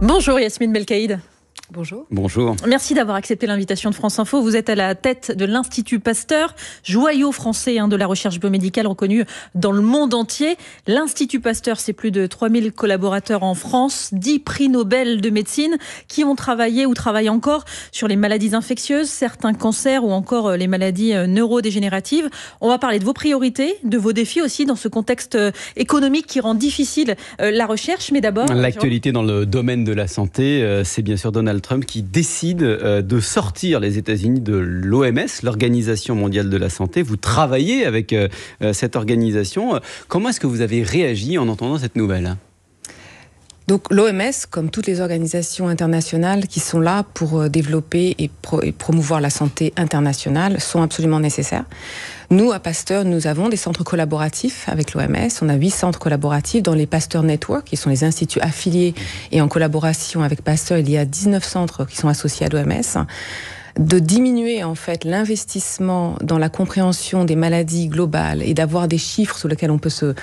Bonjour Yasmine Belkaïd. Bonjour. Bonjour. Merci d'avoir accepté l'invitation de France Info. Vous êtes à la tête de l'Institut Pasteur, joyau français de la recherche biomédicale reconnu dans le monde entier. L'Institut Pasteur, c'est plus de 3000 collaborateurs en France, 10 prix Nobel de médecine qui ont travaillé ou travaillent encore sur les maladies infectieuses, certains cancers ou encore les maladies neurodégénératives. On va parler de vos priorités, de vos défis aussi dans ce contexte économique qui rend difficile la recherche. Mais d'abord... L'actualité dans le domaine de la santé, c'est bien sûr Donald Trump qui décide de sortir les États-Unis de l'OMS, l'Organisation mondiale de la santé. Vous travaillez avec cette organisation. Comment est-ce que vous avez réagi en entendant cette nouvelle ? Donc l'OMS, comme toutes les organisations internationales qui sont là pour développer et promouvoir la santé internationale, sont absolument nécessaires. Nous, à Pasteur, nous avons des centres collaboratifs avec l'OMS. On a 8 centres collaboratifs dans les Pasteur Network, qui sont les instituts affiliés. Et en collaboration avec Pasteur, il y a 19 centres qui sont associés à l'OMS. De diminuer en fait l'investissement dans la compréhension des maladies globales et d'avoir des chiffres sur lesquels on peut se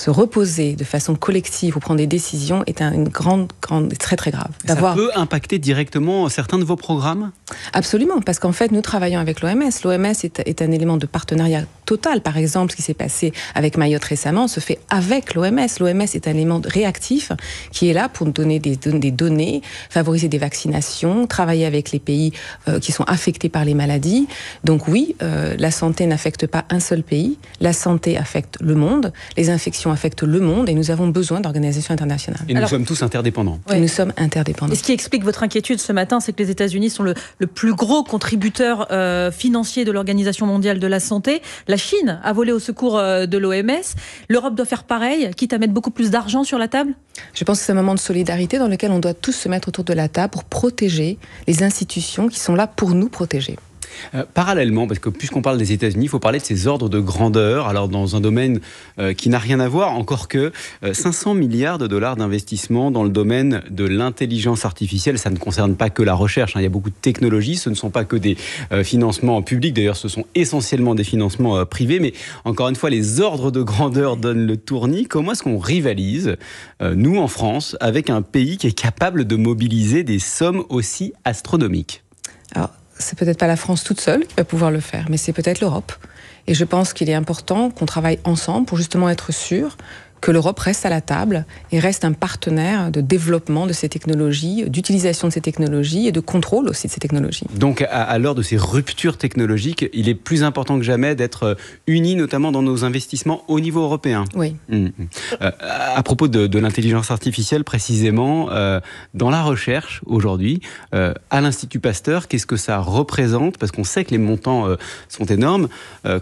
reposer de façon collective ou prendre des décisions est une grande, très très grave. Ça peut impacter directement certains de vos programmes ? Absolument, parce qu'en fait nous travaillons avec l'OMS. L'OMS est un élément de partenariat total. Par exemple, ce qui s'est passé avec Mayotte récemment se fait avec l'OMS. L'OMS est un élément réactif qui est là pour nous donner des données, favoriser des vaccinations, travailler avec les pays qui sont affectés par les maladies. Donc oui, la santé n'affecte pas un seul pays, la santé affecte le monde, les infections affectent le monde et nous avons besoin d'organisations internationales. Et nous sommes tous interdépendants. Oui, nous sommes interdépendants. Et ce qui explique votre inquiétude ce matin, c'est que les États-Unis sont le plus gros contributeur financier de l'Organisation mondiale de la santé. La Chine a volé au secours de l'OMS. L'Europe doit faire pareil, quitte à mettre beaucoup plus d'argent sur la table ? Je pense que c'est un moment de solidarité dans lequel on doit tous se mettre autour de la table pour protéger les institutions qui sont là pour nous protéger. Parallèlement, parce que puisqu'on parle des États-Unis, il faut parler de ces ordres de grandeur. Alors dans un domaine qui n'a rien à voir, encore que 500 milliards de dollars d'investissement dans le domaine de l'intelligence artificielle, ça ne concerne pas que la recherche. Il y a beaucoup de technologies, ce ne sont pas que des financements publics. D'ailleurs, ce sont essentiellement des financements privés. Mais encore une fois, les ordres de grandeur donnent le tournis. Comment est-ce qu'on rivalise, nous en France, avec un pays qui est capable de mobiliser des sommes aussi astronomiques ? Alors, c'est peut-être pas la France toute seule qui va pouvoir le faire, mais c'est peut-être l'Europe. Et je pense qu'il est important qu'on travaille ensemble pour justement être sûr que l'Europe reste à la table et reste un partenaire de développement de ces technologies, d'utilisation de ces technologies et de contrôle aussi de ces technologies. Donc à l'heure de ces ruptures technologiques, il est plus important que jamais d'être unis, notamment dans nos investissements au niveau européen. Oui. À propos de l'intelligence artificielle, précisément, dans la recherche aujourd'hui, à l'Institut Pasteur, qu'est-ce que ça représente ? Parce qu'on sait que les montants sont énormes.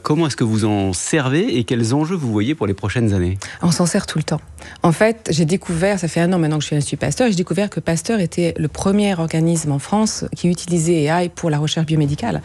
Comment est-ce que vous en servez et quels enjeux vous voyez pour les prochaines années ? On s'en sert tout le temps. En fait, j'ai découvert, ça fait 1 an maintenant que je suis à l'Institut Pasteur, et j'ai découvert que Pasteur était le premier organisme en France qui utilisait AI pour la recherche biomédicale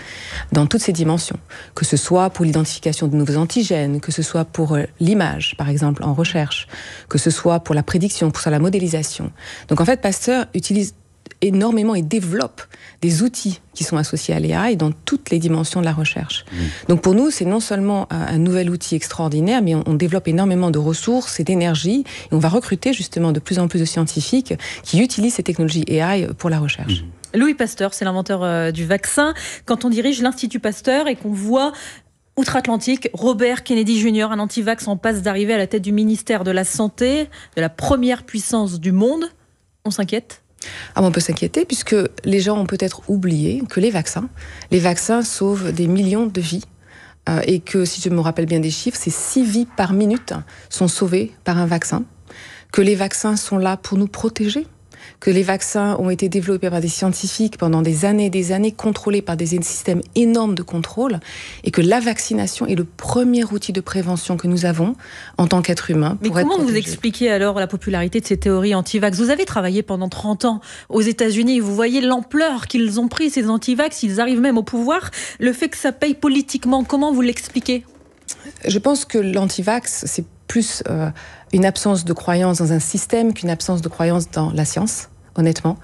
dans toutes ses dimensions. Que ce soit pour l'identification de nouveaux antigènes, que ce soit pour l'image, par exemple, en recherche, que ce soit pour la prédiction, pour la modélisation. Donc en fait, Pasteur utilise énormément et développe des outils qui sont associés à l'AI dans toutes les dimensions de la recherche. Donc pour nous, c'est non seulement un nouvel outil extraordinaire, mais on développe énormément de ressources et d'énergie, et on va recruter justement de plus en plus de scientifiques qui utilisent ces technologies AI pour la recherche. Louis Pasteur, c'est l'inventeur du vaccin. Quand on dirige l'Institut Pasteur et qu'on voit outre-Atlantique, Robert Kennedy Jr., un anti-vax en passe d'arriver à la tête du ministère de la Santé, de la première puissance du monde, on s'inquiète ? On peut s'inquiéter puisque les gens ont peut-être oublié que les vaccins sauvent des millions de vies et que, si je me rappelle bien des chiffres, c'est 6 vies par minute sont sauvées par un vaccin, que les vaccins sont là pour nous protéger, que les vaccins ont été développés par des scientifiques pendant des années, contrôlés par des systèmes énormes de contrôle, et que la vaccination est le premier outil de prévention que nous avons en tant qu'être humain. Mais comment vous expliquez alors la popularité de ces théories anti-vax ? Vous avez travaillé pendant 30 ans aux États-Unis, vous voyez l'ampleur qu'ils ont pris, ces anti-vax, ils arrivent même au pouvoir. Le fait que ça paye politiquement, comment vous l'expliquez ? Je pense que l'anti-vax, c'est plus une absence de croyance dans un système qu'une absence de croyance dans la science, honnêtement.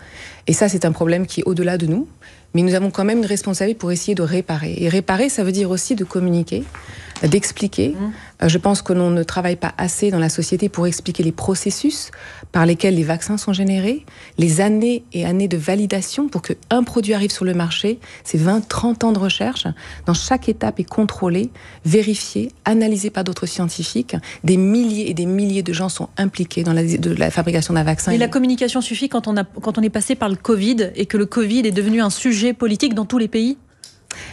Et ça, c'est un problème qui est au-delà de nous. Mais nous avons quand même une responsabilité pour essayer de réparer. Et réparer, ça veut dire aussi de communiquer, d'expliquer, Je pense que l'on ne travaille pas assez dans la société pour expliquer les processus par lesquels les vaccins sont générés, les années et années de validation pour qu'un produit arrive sur le marché. C'est 20-30 ans de recherche. Dans chaque étape est contrôlée, vérifiée, analysée par d'autres scientifiques. Des milliers et des milliers de gens sont impliqués dans la fabrication d'un vaccin. Mais la communication suffit quand on est passé par le Covid et que le Covid est devenu un sujet politique dans tous les pays ?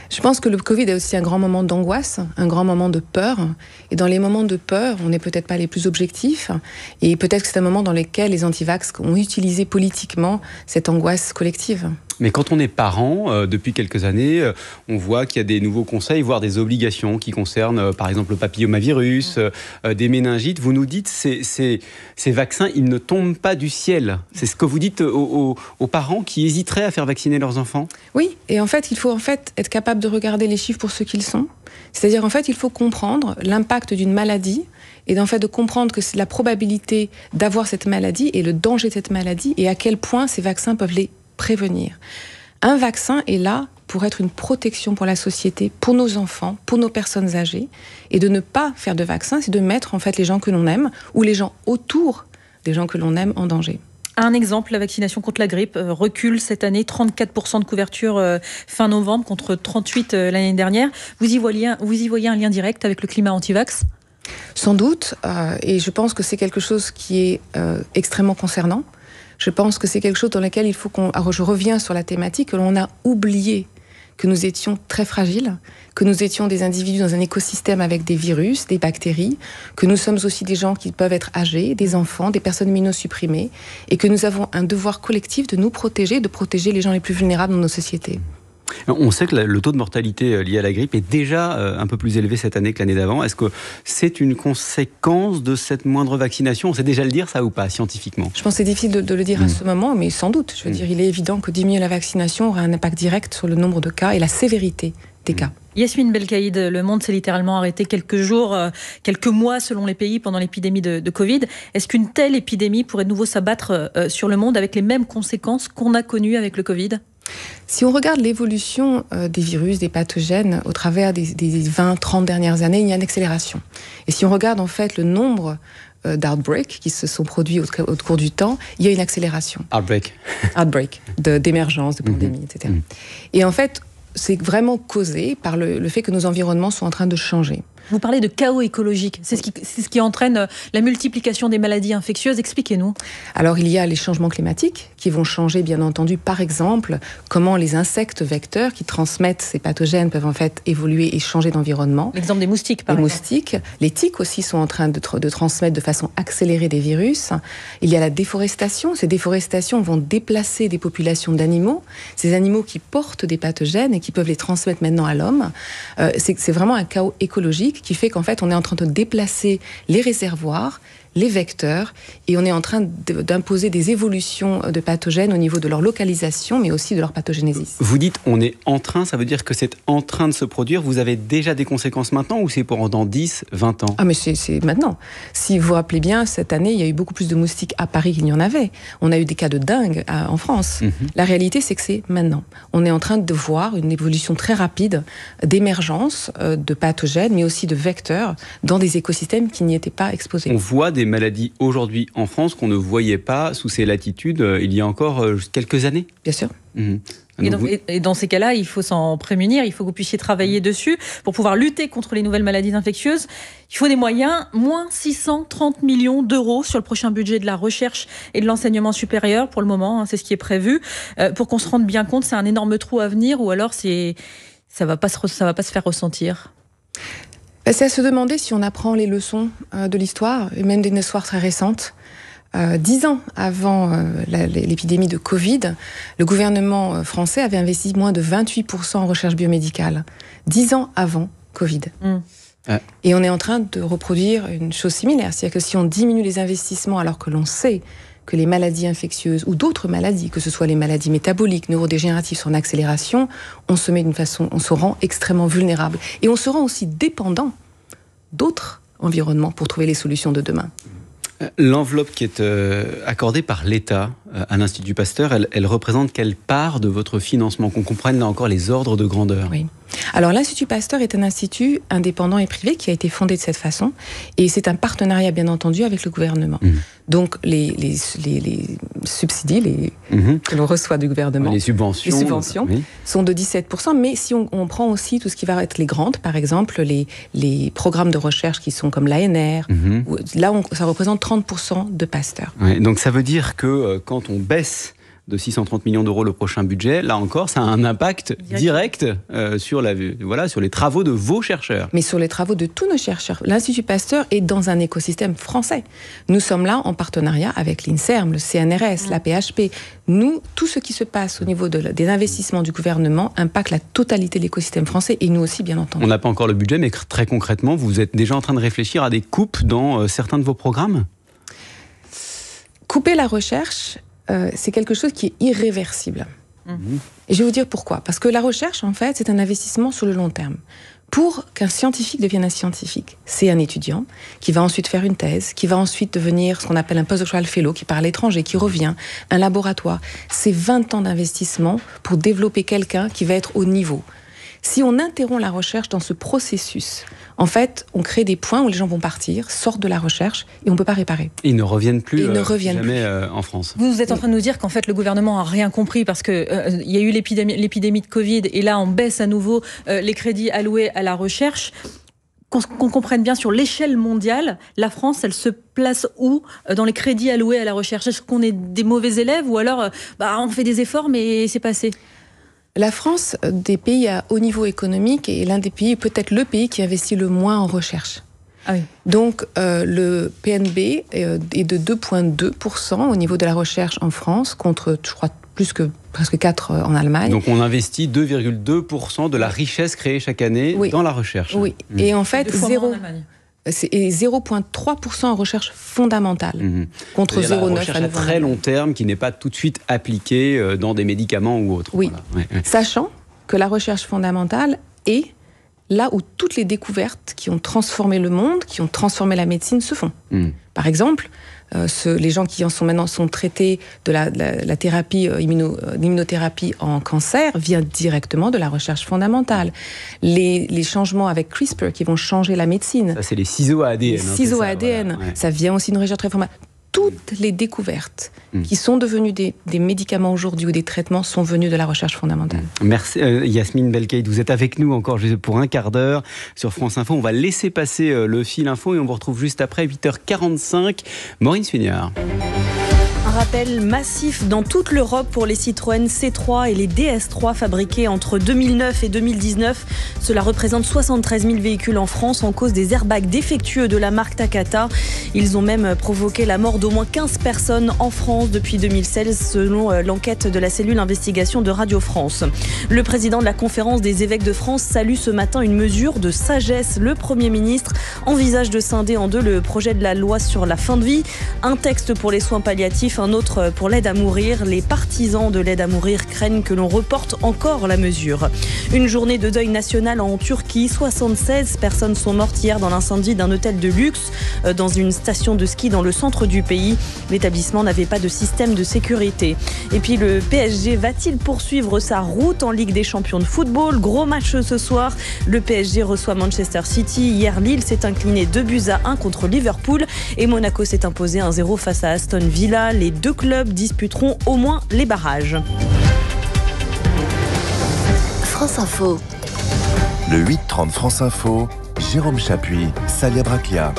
Je pense que le Covid est aussi un grand moment d'angoisse, un grand moment de peur. Et dans les moments de peur, on n'est peut-être pas les plus objectifs. Et peut-être que c'est un moment dans lequel les anti-vax ont utilisé politiquement cette angoisse collective. Mais quand on est parent, depuis quelques années, on voit qu'il y a des nouveaux conseils, voire des obligations qui concernent, par exemple, le papillomavirus, des méningites. Vous nous dites, ces vaccins, ils ne tombent pas du ciel. C'est ce que vous dites aux parents qui hésiteraient à faire vacciner leurs enfants ? Oui, et en fait, il faut être capable de regarder les chiffres pour ce qu'ils sont. C'est-à-dire, en fait, il faut comprendre l'impact d'une maladie et en fait de comprendre que c'est la probabilité d'avoir cette maladie et le danger de cette maladie et à quel point ces vaccins peuvent les prévenir. Un vaccin est là pour être une protection pour la société, pour nos enfants, pour nos personnes âgées. Et de ne pas faire de vaccin, c'est de mettre en fait les gens que l'on aime ou les gens autour des gens que l'on aime en danger. Un exemple, la vaccination contre la grippe recule cette année, 34% de couverture fin novembre contre 38% l'année dernière. Vous y voyez un lien direct avec le climat anti-vax ? Sans doute, et je pense que c'est quelque chose qui est extrêmement concernant. Je pense que c'est quelque chose dans lequel il faut je reviens sur la thématique, que l'on a oublié que nous étions très fragiles, que nous étions des individus dans un écosystème avec des virus, des bactéries, que nous sommes aussi des gens qui peuvent être âgés, des enfants, des personnes immunosupprimées, et que nous avons un devoir collectif de nous protéger, de protéger les gens les plus vulnérables dans nos sociétés. On sait que le taux de mortalité lié à la grippe est déjà un peu plus élevé cette année que l'année d'avant. Est-ce que c'est une conséquence de cette moindre vaccination ? On sait déjà le dire, ça, ou pas, scientifiquement ? Je pense que c'est difficile de le dire à ce moment, mais sans doute. Je veux dire, il est évident que diminuer la vaccination aura un impact direct sur le nombre de cas et la sévérité des cas. Yasmine Belkaïd, le monde s'est littéralement arrêté quelques jours, quelques mois selon les pays pendant l'épidémie de Covid. Est-ce qu'une telle épidémie pourrait de nouveau s'abattre sur le monde avec les mêmes conséquences qu'on a connues avec le Covid ? Si on regarde l'évolution des virus, des pathogènes au travers des 20-30 dernières années, il y a une accélération. Et si on regarde en fait le nombre d'outbreaks qui se sont produits au cours du temps, il y a une accélération. Outbreak, d'émergence, de pandémie, etc. Et en fait, c'est vraiment causé par le fait que nos environnements sont en train de changer. Vous parlez de chaos écologique. C'est ce qui entraîne la multiplication des maladies infectieuses. Expliquez-nous. Alors, il y a les changements climatiques qui vont changer, bien entendu, par exemple, comment les insectes vecteurs qui transmettent ces pathogènes peuvent en fait évoluer et changer d'environnement. L'exemple des moustiques, par exemple. Les moustiques. Les tiques aussi sont en train de transmettre de façon accélérée des virus. Il y a la déforestation. Ces déforestations vont déplacer des populations d'animaux. Ces animaux qui portent des pathogènes et qui peuvent les transmettre maintenant à l'homme. C'est vraiment un chaos écologique qui fait qu'en fait, on est en train de déplacer les réservoirs, les vecteurs, et on est en train d'imposer des évolutions de pathogènes au niveau de leur localisation, mais aussi de leur pathogénésis. Vous dites on est en train, ça veut dire que c'est en train de se produire. Vous avez déjà des conséquences maintenant ou c'est pendant 10, 20 ans ? Ah, mais c'est maintenant. Si vous vous rappelez bien, cette année, il y a eu beaucoup plus de moustiques à Paris qu'il n'y en avait. On a eu des cas de dingue en France. La réalité, c'est que c'est maintenant. On est en train de voir une évolution très rapide d'émergence de pathogènes, mais aussi de vecteurs dans des écosystèmes qui n'y étaient pas exposés. On voit des maladies aujourd'hui en France qu'on ne voyait pas sous ces latitudes il y a encore quelques années. Bien sûr. Et dans ces cas-là, il faut s'en prémunir, il faut que vous puissiez travailler dessus pour pouvoir lutter contre les nouvelles maladies infectieuses. Il faut des moyens, moins 630 millions d'euros sur le prochain budget de la recherche et de l'enseignement supérieur pour le moment, c'est ce qui est prévu. Pour qu'on se rende bien compte, c'est un énorme trou à venir ou alors ça va pas se faire ressentir. C'est à se demander si on apprend les leçons de l'histoire, et même d'une histoire très récente. 10 ans avant l'épidémie de Covid, le gouvernement français avait investi moins de 28% en recherche biomédicale. 10 ans avant Covid. Et on est en train de reproduire une chose similaire. C'est-à-dire que si on diminue les investissements alors que l'on sait que les maladies infectieuses ou d'autres maladies, que ce soit les maladies métaboliques, neurodégénératives, sont en accélération, on se rend extrêmement vulnérable. Et on se rend aussi dépendant d'autres environnements pour trouver les solutions de demain. L'enveloppe qui est accordée par l'État à l'Institut Pasteur, elle représente quelle part de votre financement ? Qu'on comprenne là encore les ordres de grandeur. Oui. Alors, l'Institut Pasteur est un institut indépendant et privé qui a été fondé de cette façon. Et c'est un partenariat, bien entendu, avec le gouvernement. Donc, les subsidies que l'on reçoit du gouvernement, les subventions sont de 17%. Mais si on prend aussi tout ce qui va être les grantes, par exemple, les programmes de recherche qui sont comme l'ANR, là, ça représente 30% de Pasteur. Ouais, donc, ça veut dire que quand on baisse de 630 millions d'euros le prochain budget, là encore, ça a un impact direct sur les travaux de vos chercheurs. Mais sur les travaux de tous nos chercheurs. L'Institut Pasteur est dans un écosystème français. Nous sommes là en partenariat avec l'INSERM, le CNRS, la PHP. Nous, tout ce qui se passe au niveau des investissements du gouvernement impacte la totalité de l'écosystème français et nous aussi, bien entendu. On n'a pas encore le budget, mais très concrètement, vous êtes déjà en train de réfléchir à des coupes dans certains de vos programmes ? Couper la recherche, c'est quelque chose qui est irréversible. Et je vais vous dire pourquoi. Parce que la recherche, en fait, c'est un investissement sur le long terme. Pour qu'un scientifique devienne un scientifique, c'est un étudiant qui va ensuite faire une thèse, qui va ensuite devenir ce qu'on appelle un postdoctoral fellow, qui part à l'étranger, qui revient, un laboratoire. C'est 20 ans d'investissement pour développer quelqu'un qui va être au niveau. Si on interrompt la recherche dans ce processus, en fait, on crée des points où les gens vont partir, sortent de la recherche et on ne peut pas réparer. Ils ne reviennent plus jamais en France. Vous êtes en train de nous dire qu'en fait le gouvernement n'a rien compris parce qu'il y a eu l'épidémie de Covid et là on baisse à nouveau les crédits alloués à la recherche. Qu'on comprenne bien sur l'échelle mondiale, la France, elle se place où dans les crédits alloués à la recherche ? Est-ce qu'on est des mauvais élèves ou alors on fait des efforts mais c'est passé ? La France, des pays à haut niveau économique, est l'un des pays, peut-être le pays qui investit le moins en recherche. Ah oui. Donc, le PNB est de 2,2% au niveau de la recherche en France, contre, je crois, plus que presque 4 en Allemagne. Donc, on investit 2,2% de la richesse créée chaque année dans la recherche. Oui, et en fait, 0,3% en recherche fondamentale, contre 0,9% la recherche à très long terme qui n'est pas tout de suite appliquée dans des médicaments ou autres. Oui, sachant que la recherche fondamentale est là où toutes les découvertes qui ont transformé le monde, qui ont transformé la médecine se font. Par exemple, les gens qui en sont maintenant traités de la thérapie, l'immunothérapie en cancer vient directement de la recherche fondamentale. Les changements avec CRISPR qui vont changer la médecine. Ça, c'est les ciseaux à ADN. Les ciseaux à ADN, ça vient aussi d'une recherche très fondamentale. Toutes les découvertes qui sont devenues des médicaments aujourd'hui ou des traitements sont venues de la recherche fondamentale. Merci Yasmine Belkaïd, vous êtes avec nous encore pour un quart d'heure sur France Info. On va laisser passer le fil info et on vous retrouve juste après 8h45. Maureen Suignard. Un rappel massif dans toute l'Europe pour les Citroën C3 et les DS3 fabriqués entre 2009 et 2019. Cela représente 73 000 véhicules en France en cause des airbags défectueux de la marque Takata. Ils ont même provoqué la mort d'au moins 15 personnes en France depuis 2016 selon l'enquête de la cellule investigation de Radio France. Le président de la conférence des évêques de France salue ce matin une mesure de sagesse. Le Premier ministre envisage de scinder en deux le projet de la loi sur la fin de vie. Un texte pour les soins palliatifs, un autre pour l'aide à mourir. Les partisans de l'aide à mourir craignent que l'on reporte encore la mesure. Une journée de deuil national en Turquie. 76 personnes sont mortes hier dans l'incendie d'un hôtel de luxe dans une station de ski dans le centre du pays. L'établissement n'avait pas de système de sécurité. Et puis le PSG va-t-il poursuivre sa route en Ligue des Champions de football ? Gros match ce soir. Le PSG reçoit Manchester City. Hier, Lille s'est incliné 2-1 contre Liverpool et Monaco s'est imposé 1-0 face à Aston Villa. Les deux clubs disputeront au moins les barrages. France Info. Le 8-30 France Info, Jérôme Chapuis, Salia Braclia.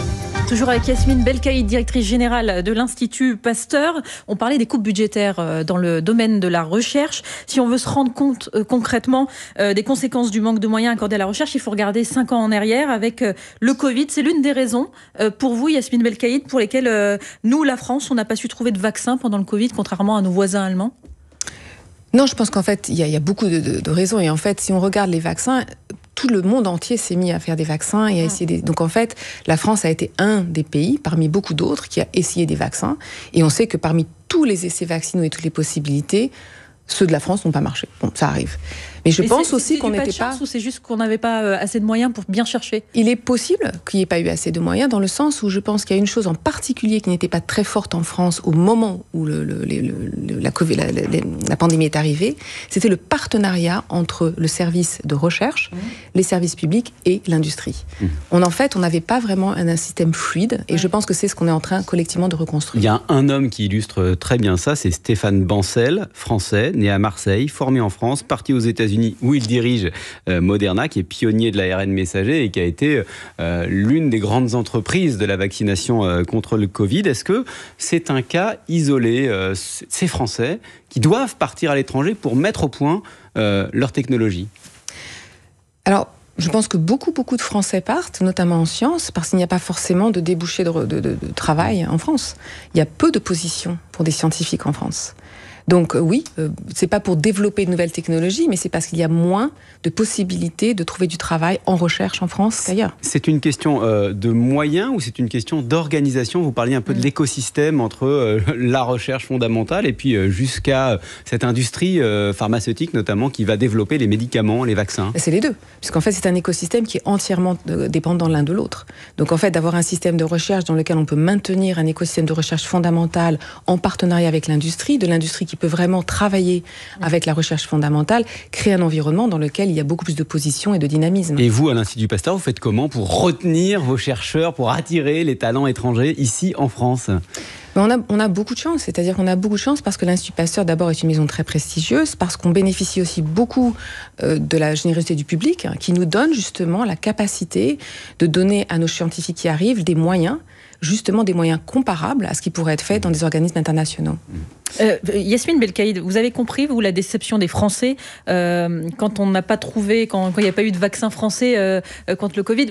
Toujours avec Yasmine Belkaïd, directrice générale de l'Institut Pasteur. On parlait des coupes budgétaires dans le domaine de la recherche. Si on veut se rendre compte concrètement des conséquences du manque de moyens accordés à la recherche, il faut regarder 5 ans en arrière avec le Covid. C'est l'une des raisons pour vous, Yasmine Belkaïd, pour lesquelles nous, la France, on n'a pas su trouver de vaccin pendant le Covid, contrairement à nos voisins allemands. Non, je pense qu'en fait, il y a beaucoup de raisons. Et en fait, si on regarde les vaccins, tout le monde entier s'est mis à faire des vaccins et à essayer Donc en fait, la France a été un des pays, parmi beaucoup d'autres, qui a essayé des vaccins. Et on sait que parmi tous les essais vaccinaux et toutes les possibilités, ceux de la France n'ont pas marché. Bon, ça arrive. Mais je pense aussi qu'on n'était pas... Ou c'est juste qu'on n'avait pas assez de moyens pour bien chercher? Il est possible qu'il n'y ait pas eu assez de moyens, dans le sens où je pense qu'il y a une chose en particulier qui n'était pas très forte en France au moment où la pandémie est arrivée, c'était le partenariat entre le service de recherche, les services publics et l'industrie. On n'avait pas vraiment un système fluide, et je pense que c'est ce qu'on est en train collectivement de reconstruire. Il y a un homme qui illustre très bien ça, c'est Stéphane Bancel, français, né à Marseille, formé en France, parti aux États-Unis où il dirige Moderna, qui est pionnier de l'ARN messager et qui a été l'une des grandes entreprises de la vaccination contre le Covid. Est-ce que c'est un cas isolé, ces Français qui doivent partir à l'étranger pour mettre au point leur technologie? Alors, je pense que beaucoup de Français partent, notamment en sciences, parce qu'il n'y a pas forcément de débouchés de travail en France. Il y a peu de positions pour des scientifiques en France. Donc oui, c'est pas pour développer de nouvelles technologies, mais c'est parce qu'il y a moins de possibilités de trouver du travail en recherche en France qu'ailleurs. C'est une question de moyens ou c'est une question d'organisation? Vous parliez un peu de l'écosystème entre la recherche fondamentale et puis jusqu'à cette industrie pharmaceutique notamment qui va développer les médicaments, les vaccins. C'est les deux, puisqu'en fait c'est un écosystème qui est entièrement dépendant l'un de l'autre. Donc en fait d'avoir un système de recherche dans lequel on peut maintenir un écosystème de recherche fondamentale en partenariat avec l'industrie, de l'industrie qui peut vraiment travailler avec la recherche fondamentale, créer un environnement dans lequel il y a beaucoup plus de positions et de dynamisme. Et vous, à l'Institut Pasteur, vous faites comment pour retenir vos chercheurs, pour attirer les talents étrangers ici en France? On a beaucoup de chance, c'est-à-dire qu'on a beaucoup de chance parce que l'Institut Pasteur, d'abord, est une maison très prestigieuse, parce qu'on bénéficie aussi beaucoup de la générosité du public, qui nous donne justement la capacité de donner à nos scientifiques qui arrivent des moyens, justement des moyens comparables à ce qui pourrait être fait dans des organismes internationaux. Yasmine Belkaïd, vous avez compris, vous, la déception des Français quand on n'a pas trouvé, quand il n'y a pas eu de vaccin français contre le Covid?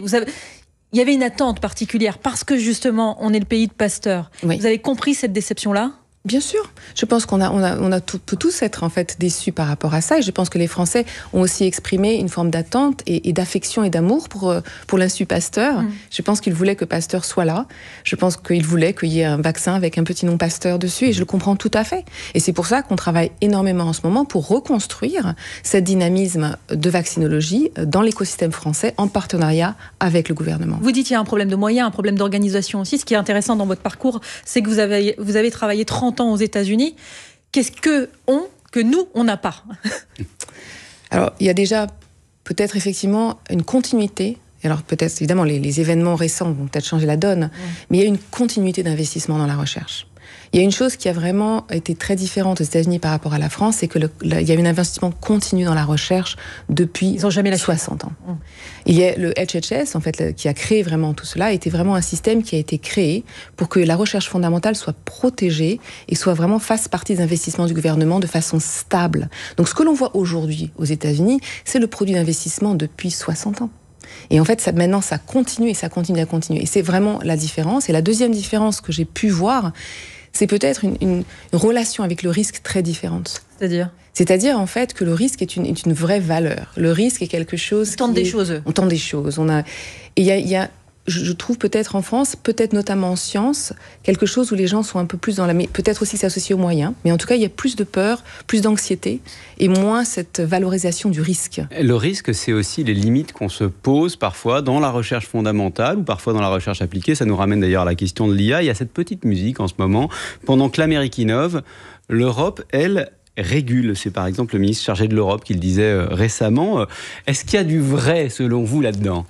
Il y avait une attente particulière parce que justement, on est le pays de Pasteur. Oui. Vous avez compris cette déception-là? Bien sûr. Je pense qu'on peut tous être en fait déçus par rapport à ça. Et je pense que les Français ont aussi exprimé une forme d'attente et d'affection et d'amour pour l'Institut Pasteur. Je pense qu'ils voulaient que Pasteur soit là. Je pense qu'ils voulaient qu'il y ait un vaccin avec un petit nom Pasteur dessus. Et je le comprends tout à fait. Et c'est pour ça qu'on travaille énormément en ce moment pour reconstruire ce dynamisme de vaccinologie dans l'écosystème français en partenariat avec le gouvernement. Vous dites qu'il y a un problème de moyens, un problème d'organisation aussi. Ce qui est intéressant dans votre parcours, c'est que vous avez travaillé 30 ans aux États-Unis. Qu'est-ce que nous, on n'a pas? Alors, il y a déjà peut-être effectivement une continuité. Alors peut-être, évidemment, les événements récents vont peut-être changer la donne, mais il y a une continuité d'investissement dans la recherche. Il y a une chose qui a vraiment été très différente aux États-Unis par rapport à la France, c'est qu'il y a eu un investissement continu dans la recherche depuis 60 ans. Il y a le HHS, en fait, qui a créé vraiment tout cela, était vraiment un système qui a été créé pour que la recherche fondamentale soit protégée et fasse partie des investissements du gouvernement de façon stable. Donc ce que l'on voit aujourd'hui aux États-Unis, c'est le produit d'investissement depuis 60 ans. Et en fait, maintenant, ça continue et ça continue à continuer. Et c'est vraiment la différence. Et la deuxième différence que j'ai pu voir, c'est peut-être une relation avec le risque très différente. C'est-à-dire, en fait, que le risque est une vraie valeur. Le risque est quelque chose... On tente des choses. Et il y a je trouve peut-être en France, peut-être notamment en sciences, quelque chose où les gens sont un peu plus dans mais peut-être aussi que c'est associé aux moyens, mais en tout cas il y a plus de peur, plus d'anxiété et moins cette valorisation du risque. Le risque, c'est aussi les limites qu'on se pose parfois dans la recherche fondamentale ou parfois dans la recherche appliquée. Ça nous ramène d'ailleurs à la question de l'IA. Il y a cette petite musique en ce moment. Pendant que l'Amérique innove, l'Europe, elle, régule. C'est par exemple le ministre chargé de l'Europe qui le disait récemment. Est-ce qu'il y a du vrai selon vous là-dedans ?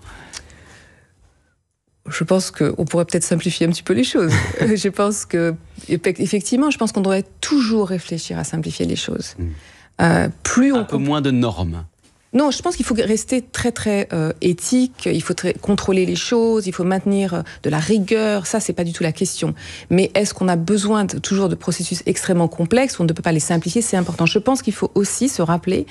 Je pense qu'on pourrait peut-être simplifier un petit peu les choses. Je pense qu'effectivement, je pense qu'on devrait toujours réfléchir à simplifier les choses. Un peu moins de normes. Non, je pense qu'il faut rester très très éthique, il faut contrôler les choses, il faut maintenir de la rigueur, ça c'est pas du tout la question. Mais est-ce qu'on a besoin toujours de processus extrêmement complexes, on ne peut pas les simplifier, c'est important. Je pense qu'il faut aussi se rappeler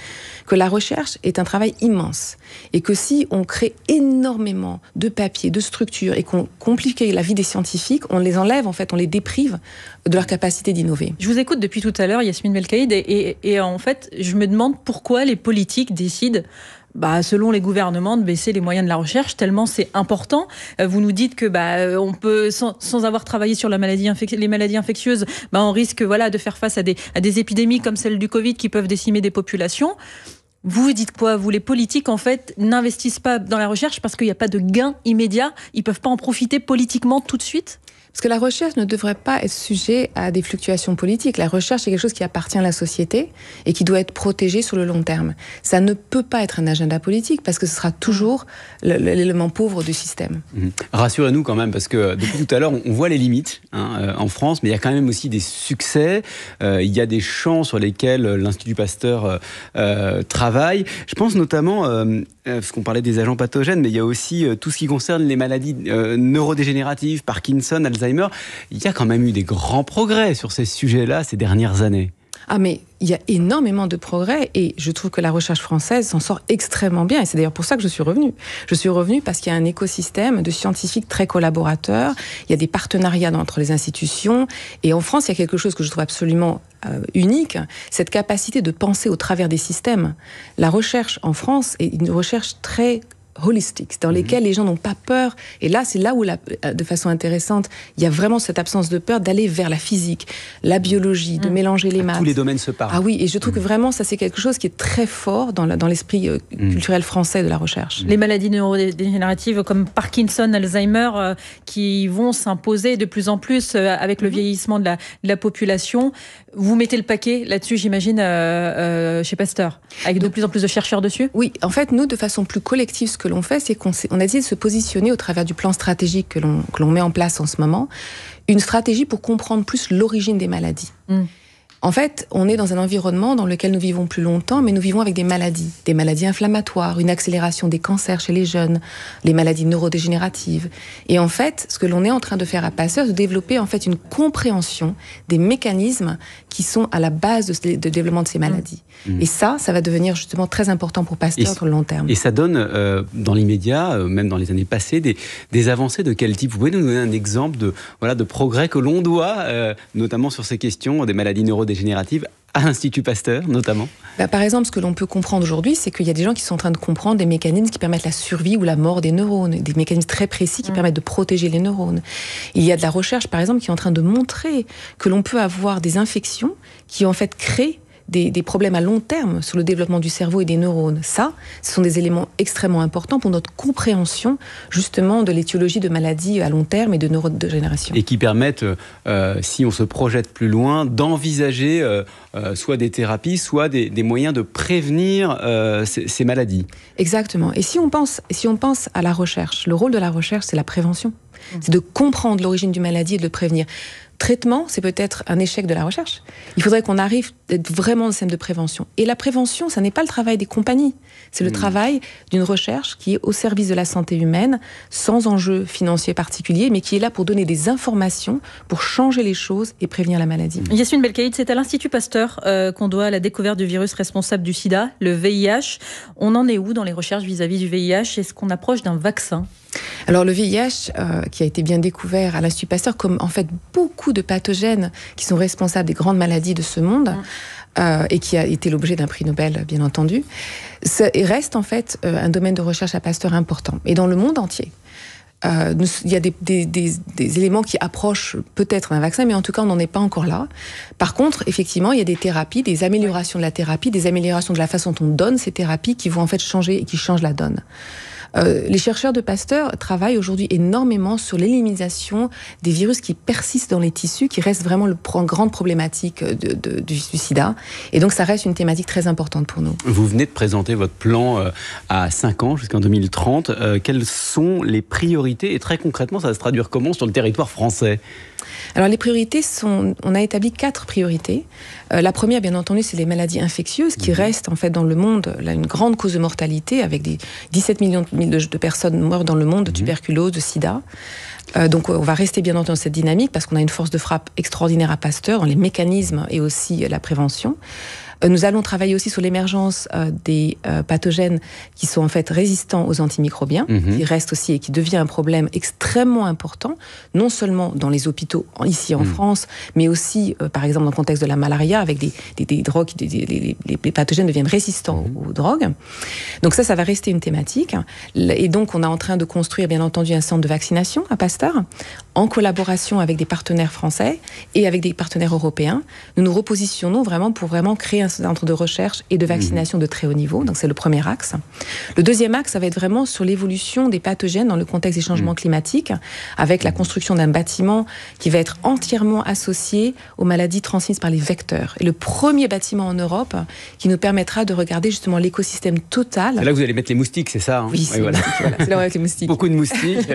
que la recherche est un travail immense et que si on crée énormément de papiers, de structures et qu'on complique la vie des scientifiques, on les enlève en fait, on les déprive de leur capacité d'innover. Je vous écoute depuis tout à l'heure, Yasmine Belkaïd, et en fait, je me demande pourquoi les politiques décident, selon les gouvernements, de baisser les moyens de la recherche, tellement c'est important. Vous nous dites que on peut, sans avoir travaillé sur les maladies infectieuses, on risque de faire face à des épidémies comme celle du Covid qui peuvent décimer des populations. Vous dites quoi? Vous, les politiques, en fait, n'investissent pas dans la recherche parce qu'il n'y a pas de gain immédiat? Ils ne peuvent pas en profiter politiquement tout de suite? Parce que la recherche ne devrait pas être sujet à des fluctuations politiques. La recherche, c'est quelque chose qui appartient à la société et qui doit être protégé sur le long terme. Ça ne peut pas être un agenda politique parce que ce sera toujours l'élément pauvre du système. Rassurez-nous quand même, parce que depuis tout à l'heure, on voit les limites en France, mais il y a quand même aussi des succès. Il y a des champs sur lesquels l'Institut Pasteur travaille. Je pense notamment, parce qu'on parlait des agents pathogènes, mais il y a aussi tout ce qui concerne les maladies neurodégénératives, Parkinson, Alzheimer. Il y a quand même eu des grands progrès sur ces sujets-là ces dernières années. Ah mais il y a énormément de progrès et je trouve que la recherche française s'en sort extrêmement bien et c'est d'ailleurs pour ça que je suis revenue. Je suis revenue parce qu'il y a un écosystème de scientifiques très collaborateurs, il y a des partenariats entre les institutions et en France il y a quelque chose que je trouve absolument unique, cette capacité de penser au travers des systèmes. La recherche en France est une recherche très holistique, dans lesquels les gens n'ont pas peur. Et là, c'est là où, de façon intéressante, il y a vraiment cette absence de peur d'aller vers la physique, la biologie, de mélanger les maths. Tous les domaines se parlent. Ah oui, et je trouve que vraiment, ça, c'est quelque chose qui est très fort dans l'esprit culturel français de la recherche. Les maladies neurodégénératives comme Parkinson, Alzheimer, qui vont s'imposer de plus en plus avec le vieillissement de la population. Vous mettez le paquet là-dessus, j'imagine, chez Pasteur, avec de plus en plus de chercheurs dessus? Oui, en fait, nous, de façon plus collective, ce que l'on fait, c'est qu'on a essayé de se positionner au travers du plan stratégique que l'on met en place en ce moment, une stratégie pour comprendre plus l'origine des maladies. En fait, on est dans un environnement dans lequel nous vivons plus longtemps, mais nous vivons avec des maladies inflammatoires, une accélération des cancers chez les jeunes, les maladies neurodégénératives. Et en fait, ce que l'on est en train de faire à Pasteur, c'est de développer en fait une compréhension des mécanismes qui sont à la base de développement de ces maladies. Et ça va devenir justement très important pour Pasteur sur le long terme. Et ça donne, dans l'immédiat, même dans les années passées, des avancées de quel type? Vous pouvez nous donner un exemple de progrès que l'on doit, notamment sur ces questions des maladies neurodégénératives, à l'Institut Pasteur, notamment? Par exemple, ce que l'on peut comprendre aujourd'hui, c'est qu'il y a des gens qui sont en train de comprendre des mécanismes qui permettent la survie ou la mort des neurones, des mécanismes très précis qui permettent de protéger les neurones. Il y a de la recherche, par exemple, qui est en train de montrer que l'on peut avoir des infections qui, en fait, créent des problèmes à long terme sur le développement du cerveau et des neurones. Ça, ce sont des éléments extrêmement importants pour notre compréhension, justement, de l'étiologie de maladies à long terme et de neurodégénération. Et qui permettent, si on se projette plus loin, d'envisager soit des thérapies, soit des moyens de prévenir ces maladies. Exactement. Et si on pense à la recherche, le rôle de la recherche, c'est la prévention. C'est de comprendre l'origine d'une maladie et de le prévenir. Traitement, c'est peut-être un échec de la recherche. Il faudrait qu'on arrive à être vraiment dans le système de prévention. Et la prévention, ça n'est pas le travail des compagnies. C'est le travail d'une recherche qui est au service de la santé humaine, sans enjeu financier particulier, mais qui est là pour donner des informations, pour changer les choses et prévenir la maladie. Yasmine Belkaïd, c'est à l'Institut Pasteur qu'on doit la découverte du virus responsable du sida, le VIH. On en est où dans les recherches vis-à-vis du VIH? Est-ce qu'on approche d'un vaccin? Alors le VIH, qui a été bien découvert à l'Institut Pasteur, comme en fait beaucoup de pathogènes qui sont responsables des grandes maladies de ce monde, et qui a été l'objet d'un prix Nobel, bien entendu, reste en fait un domaine de recherche à Pasteur important. Et dans le monde entier, il y a des éléments qui approchent peut-être d'un vaccin, mais en tout cas, on n'en est pas encore là. Par contre, effectivement, il y a des thérapies, des améliorations de la thérapie, des améliorations de la façon dont on donne ces thérapies qui vont en fait changer et qui changent la donne. Les chercheurs de Pasteur travaillent aujourd'hui énormément sur l'élimination des virus qui persistent dans les tissus, qui restent vraiment la grande problématique du sida. Et donc, ça reste une thématique très importante pour nous. Vous venez de présenter votre plan à 5 ans, jusqu'en 2030. Quelles sont les priorités? Et très concrètement, ça va se traduire comment sur le territoire français? Alors les priorités on a établi 4 priorités. La première, bien entendu, c'est les maladies infectieuses qui restent en fait dans le monde là, une grande cause de mortalité avec des 17 millions de personnes mortes dans le monde de tuberculose, de sida. Donc on va rester bien entendu dans cette dynamique parce qu'on a une force de frappe extraordinaire à Pasteur dans les mécanismes et aussi la prévention. Nous allons travailler aussi sur l'émergence des pathogènes qui sont en fait résistants aux antimicrobiens, qui reste aussi et qui devient un problème extrêmement important, non seulement dans les hôpitaux ici en France, mais aussi par exemple dans le contexte de la malaria avec des drogues, les pathogènes deviennent résistants aux drogues. Donc ça va rester une thématique. Et donc on est en train de construire bien entendu un centre de vaccination à Pasteur, en collaboration avec des partenaires français et avec des partenaires européens. Nous nous repositionnons vraiment pour vraiment créer un centre de recherche et de vaccination de très haut niveau. Donc c'est le premier axe. Le deuxième axe, ça va être vraiment sur l'évolution des pathogènes dans le contexte des changements climatiques, avec la construction d'un bâtiment qui va être entièrement associé aux maladies transmises par les vecteurs. Et le premier bâtiment en Europe qui nous permettra de regarder justement l'écosystème total. C'est là que vous allez mettre les moustiques, c'est ça, hein? Oui, c'est voilà. C'est là avec les moustiques. Beaucoup de moustiques.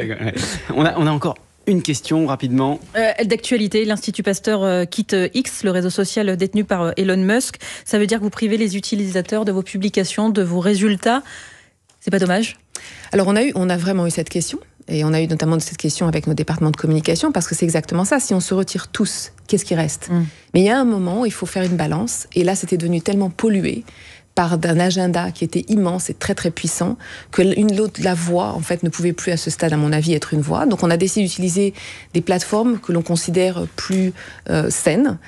On a encore une question rapidement. D'actualité, l'Institut Pasteur quitte X, le réseau social détenu par Elon Musk. Ça veut dire que vous privez les utilisateurs de vos publications, de vos résultats. C'est pas dommage? Alors on a vraiment eu cette question. Et on a eu notamment cette question avec nos départements de communication, parce que c'est exactement ça. Si on se retire tous, qu'est-ce qui reste? Mais il y a un moment où il faut faire une balance. Et là, c'était devenu tellement pollué par un agenda qui était immense et très très puissant, que la voix en fait ne pouvait plus à ce stade, à mon avis, être une voix. Donc on a décidé d'utiliser des plateformes que l'on considère plus saines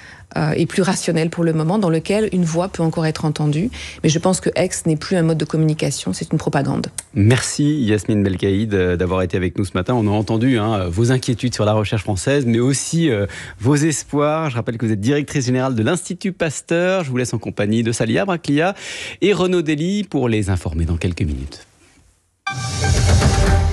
et plus rationnelles pour le moment, dans lequel une voix peut encore être entendue. Mais je pense que X n'est plus un mode de communication, c'est une propagande. Merci Yasmine Belkaïd d'avoir été avec nous ce matin. On a entendu vos inquiétudes sur la recherche française, mais aussi vos espoirs. Je rappelle que vous êtes directrice générale de l'Institut Pasteur. Je vous laisse en compagnie de Salia Braclia et Renaud Dely pour les informer dans quelques minutes.